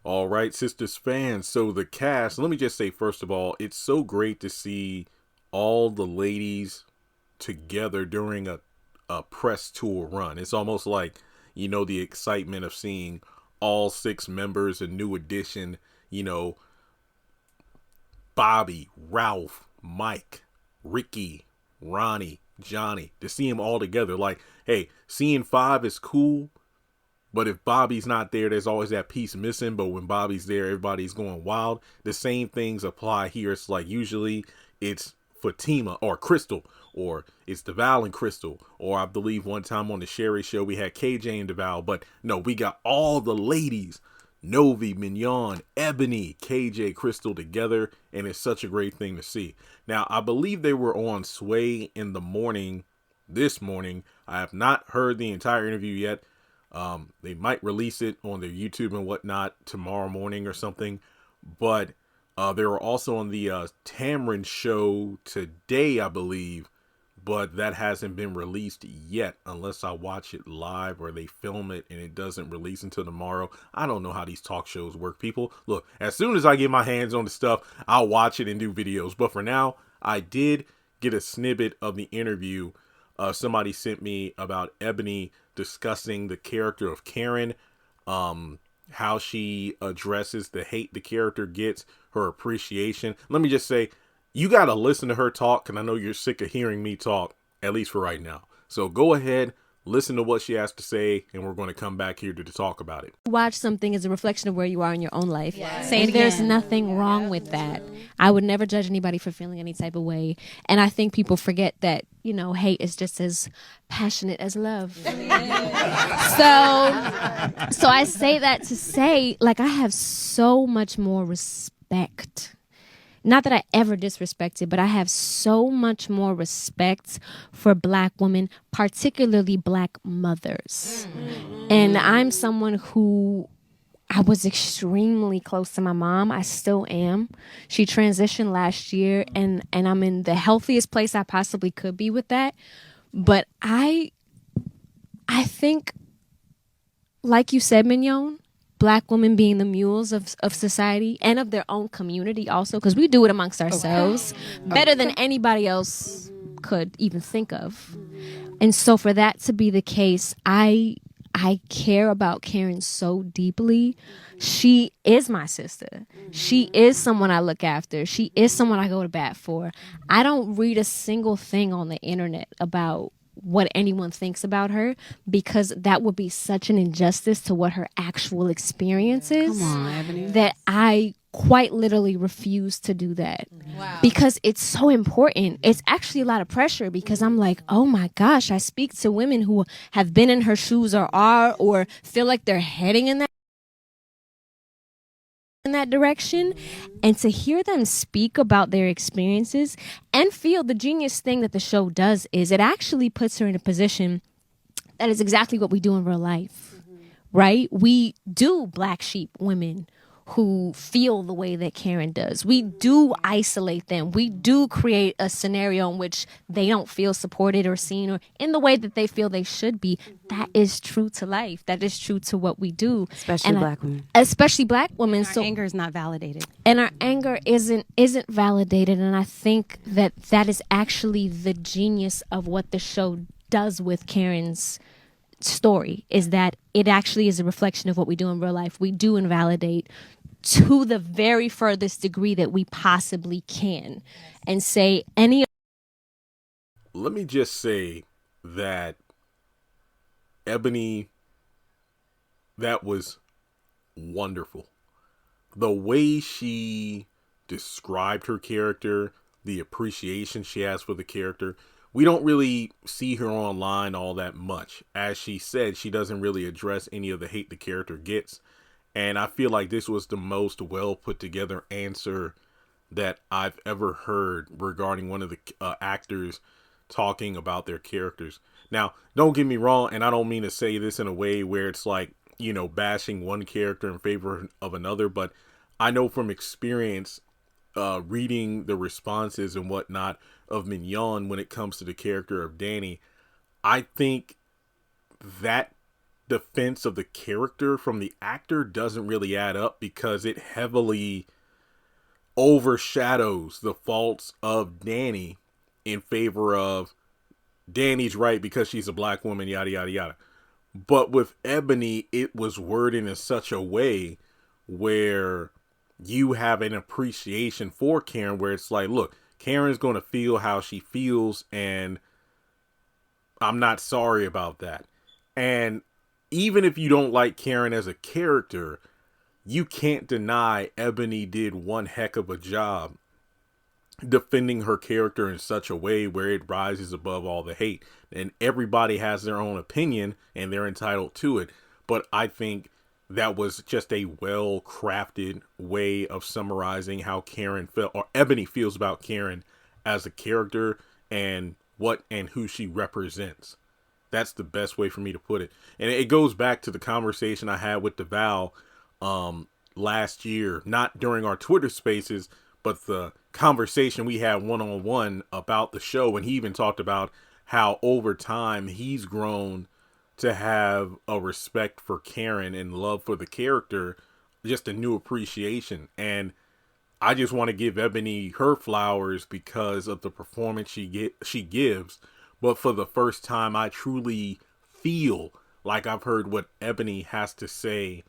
All right, Sistas fans. So the cast, let me just say, first of all, it's so great to see all the ladies together during a press tour run. It's almost like, the excitement of seeing all six members, a new addition, Bobby, Ralph, Mike, Ricky, Ronnie, Johnny, to see them all together. Like, hey, seeing five is cool, but if Bobby's not there, there's always that piece missing. But when Bobby's there, everybody's going wild. The same things apply here. It's like usually it's Fatima or Crystal, or it's DeVal and Crystal, or I believe one time on the Sherry show we had KJ and DeVal. But no, we got all the ladies, Novi, Mignon, Ebony, KJ, Crystal together, and it's such a great thing to see. Now, I believe they were on Sway in the morning this morning. I have not heard the entire interview yet. They might release it on their YouTube and whatnot tomorrow morning or something. But they were also on the Tamron show today, I believe. But that hasn't been released yet unless I watch it live or they film it and it doesn't release until tomorrow. I don't know how these talk shows work, people. Look, as soon as I get my hands on the stuff, I'll watch it and do videos. But for now, I did get a snippet of the interview somebody sent me about Ebony discussing the character of Karen, how she addresses the hate the character gets, her appreciation. Let me just say, you got to listen to her talk, and I know you're sick of hearing me talk, at least for right now. So go ahead, listen to what she has to say, and we're going to come back here to talk about it. Watch something as a reflection of where you are in your own life. Yes. And there's nothing wrong with that. I would never judge anybody for feeling any type of way. And I think people forget that, hate is just as passionate as love. So I say that to say, I have so much more respect. Not that I ever disrespected, but I have so much more respect for Black women, particularly Black mothers. And I'm someone who, I was extremely close to my mom. I still am. She transitioned last year, and I'm in the healthiest place I possibly could be with that. But I think, like you said, Mignon, Black women being the mules of society and of their own community also, because we do it amongst ourselves better than anybody else could even think of. And so for that to be the case, I care about Karen so deeply. She is my sister. She is someone I look after. She is someone I go to bat for. I don't read a single thing on the internet about what anyone thinks about her, because that would be such an injustice to what her actual experience is. Come on, Ebony. That I quite literally refuse to do that. Wow. Because it's so important. It's actually a lot of pressure, because I'm like, oh my gosh, I speak to women who have been in her shoes or are, or feel like they're heading in that direction, and to hear them speak about their experiences and feel the genius thing that the show does is it actually puts her in a position that is exactly what we do in real life, right? We do Black sheep women who feel the way that Karen does. We do isolate them. We do create a scenario in which they don't feel supported or seen or in the way that they feel they should be. That is true to life. That is true to what we do. Especially Black women. Especially Black women. Our anger is not validated. And our anger isn't validated. And I think that is actually the genius of what the show does with Karen's story, is that it actually is a reflection of what we do in real life. We do invalidate to the very furthest degree that we possibly can, and say any. Let me just say that Ebony, that was wonderful. The way she described her character, the appreciation she has for the character. We don't really see her online all that much. As she said, she doesn't really address any of the hate the character gets. And I feel like this was the most well put together answer that I've ever heard regarding one of the actors talking about their characters. Now, don't get me wrong, and I don't mean to say this in a way where it's like, bashing one character in favor of another, but I know from experience, reading the responses and whatnot of Mignon when it comes to the character of Danny, I think that defense of the character from the actor doesn't really add up, because it heavily overshadows the faults of Danny in favor of Danny's right because she's a black woman, yada, yada, yada. But with Ebony, it was worded in such a way where you have an appreciation for Karen, where it's like, look, Karen's going to feel how she feels, and I'm not sorry about that. And even if you don't like Karen as a character, you can't deny Ebony did one heck of a job defending her character in such a way where it rises above all the hate. And everybody has their own opinion and they're entitled to it. But I think that was just a well-crafted way of summarizing how Karen felt, or Ebony feels about Karen as a character, and what and who she represents. That's the best way for me to put it. And it goes back to the conversation I had with DeVal last year, not during our Twitter spaces, but the conversation we had one-on-one about the show. And he even talked about how over time he's grown to have a respect for Karen and love for the character, just a new appreciation. And I just want to give Ebony her flowers because of the performance she gives. But for the first time, I truly feel like I've heard what Ebony has to say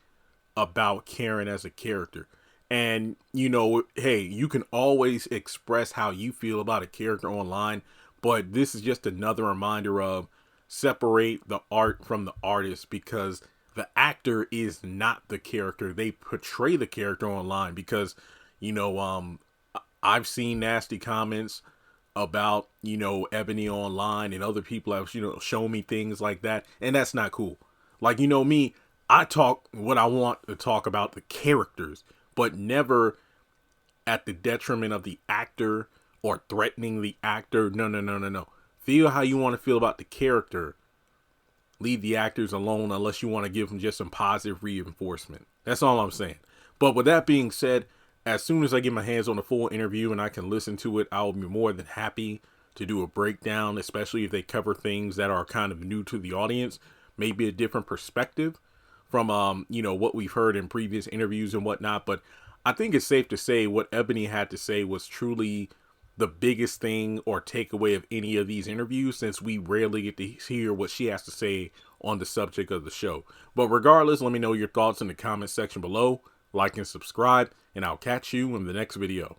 about Karen as a character. And, you know, hey, you can always express how you feel about a character online, but this is just another reminder of separate the art from the artist, because the actor is not the character. They portray the character online, because, you know, I've seen nasty comments about, you know, Ebony online, and other people have, you know, shown me things like that. And that's not cool. Like, you know, me, I talk what I want to talk about, the characters, but never at the detriment of the actor or threatening the actor. No. Feel how you want to feel about the character. Leave the actors alone unless you want to give them just some positive reinforcement. That's all I'm saying. But with that being said, as soon as I get my hands on the full interview and I can listen to it, I'll be more than happy to do a breakdown, especially if they cover things that are kind of new to the audience, maybe a different perspective from, you know, what we've heard in previous interviews and whatnot. But I think it's safe to say what Ebony had to say was truly the biggest thing or takeaway of any of these interviews, since we rarely get to hear what she has to say on the subject of the show. But regardless, let me know your thoughts in the comment section below. Like and subscribe, and I'll catch you in the next video.